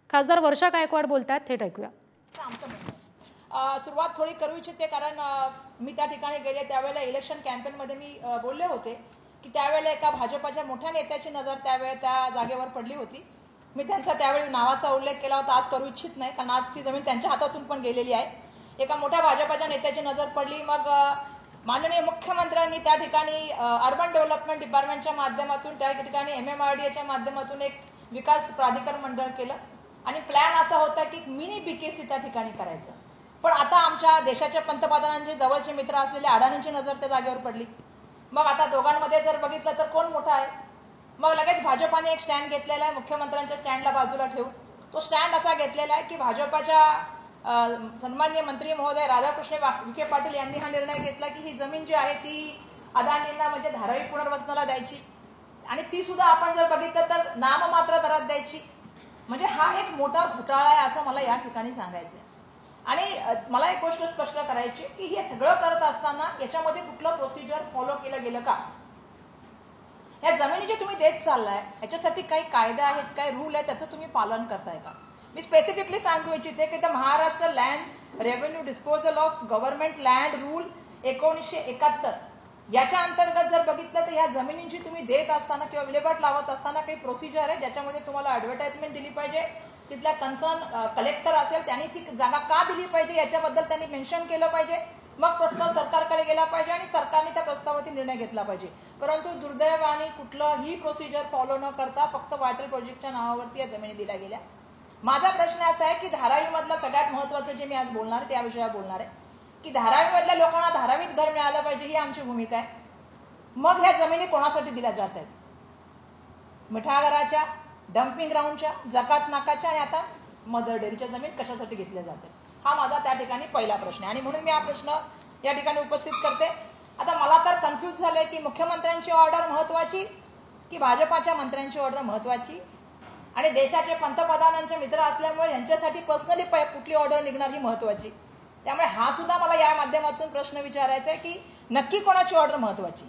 खासदार वर्षा गायकवाड बोलतात, थेट ऐकूया. सुरुवात थोडी करू इच्छिते कारण मी त्या ठिकाणी गेले त्यावेळेला इलेक्शन कॅम्पेनमध्ये मी बोलले होते की त्यावेळेला एका भाजपच्या मोठ्या नेत्याची नजर त्यावेळेला त्या जागेवर पडली होती. मी त्यांचा त्यावेळी नावाचा उल्लेख केला होता, आज करू इच्छित नाही कारण आज ती जमीन त्यांच्या हातातून पण गेलेली आहे. एका मोठ्या भाजपच्या नेत्याची नजर पडली. मग माननीय मुख्यमंत्र्यांनी त्या ठिकाणी अर्बन डेव्हलपमेंट डिपार्टमेंटच्या माध्यमातून त्या ठिकाणी MMRDAच्या माध्यमातून एक विकास प्राधिकरण मंडळ केलं आणि प्लॅन असा होता की मिनी BKC त्या ठिकाणी करायचं. पण आता आमच्या देशाच्या पंतप्रधानांचे जवळचे मित्र असलेले अडाणींची नजर त्या जागेवर पडली. मग आता दोघांमध्ये जर बघितलं तर कोण मोठा आहे. मग लगेच भाजपाने एक स्टँड घेतलेला आहे, मुख्यमंत्र्यांच्या स्टँडला बाजूला ठेवून. तो स्टँड असा घेतलेला आहे की भाजपाच्या सन्माननीय मंत्री महोदय राधाकृष्ण विखे पाटील यांनी हा निर्णय घेतला की ही जमीन जी आहे ती अदानींना म्हणजे धारावी पुनर्वसनाला द्यायची आणि ती सुद्धा आपण जर बघितलं तर नाममात्र दरात द्यायची. म्हणजे हा एक मोठा घोटाळा आहे असं मला या ठिकाणी सांगायचं आहे. आणि मला एक गोष्ट स्पष्ट करायची की हे सगळं करत असताना याच्यामध्ये कुठलं प्रोसिजर फॉलो केलं गेलं का. या जमिनी जे तुम्ही देत चाललाय याच्यासाठी काही कायदे आहेत, काही रूल आहेत, त्याचं तुम्ही पालन करताय का. मी स्पेसिफिकली सांगू इच्छिते की the Maharashtra land revenue disposal of government land rule 1971 याच्या अंतर्गत जर बघितलं तर या जमिनींची तुम्ही देत असताना किंवा विल्हेवाट लावत असताना काही प्रोसिजर आहे ज्याच्यामध्ये तुम्हाला ऍडव्हर्टाइजमेंट दिली पाहिजे. तिथल्या कन्सर्न कलेक्टर असेल त्यांनी ती जागा का दिली पाहिजे याच्याबद्दल त्यांनी मेन्शन केलं पाहिजे. मग प्रस्ताव सरकारकडे गेला पाहिजे आणि सरकारने त्या प्रस्तावावरती निर्णय घेतला पाहिजे. परंतु दुर्दैवाने कुठलंही प्रोसिजर फॉलो न करता फक्त वाटेल प्रोजेक्टच्या नावावरती या जमिनी दिल्या गेल्या. माझा प्रश्न असा आहे की धारावीमधला सगळ्यात महत्वाचं जे मी आज बोलणार आहे त्या विषयावर बोलणार आहे की धारावीमधल्या लोकांना धारावीत घर मिळालं पाहिजे ही आमची भूमिका आहे. मग ह्या जमिनी कोणासाठी दिल्या जात आहेत. मिठागराच्या, डम्पिंग ग्राउंडच्या, जकात नाकाच्या आणि आता मदर डेअरीच्या जमीन कशासाठी घेतल्या जातात हा माझा त्या ठिकाणी पहिला प्रश्न आहे आणि म्हणून मी हा प्रश्न या ठिकाणी उपस्थित करते. आता मला तर कन्फ्यूज झालंय की मुख्यमंत्र्यांची ऑर्डर महत्वाची की भाजपाच्या मंत्र्यांची ऑर्डर महत्वाची आणि देशाचे पंतप्रधानांचे मित्र असल्यामुळे यांच्यासाठी पर्सनली कुठली ऑर्डर निघणार ही महत्वाची. त्यामुळे हा सुद्धा मला या माध्यमातून प्रश्न विचारायचा आहे की नक्की कोणाची ऑर्डर महत्वाची.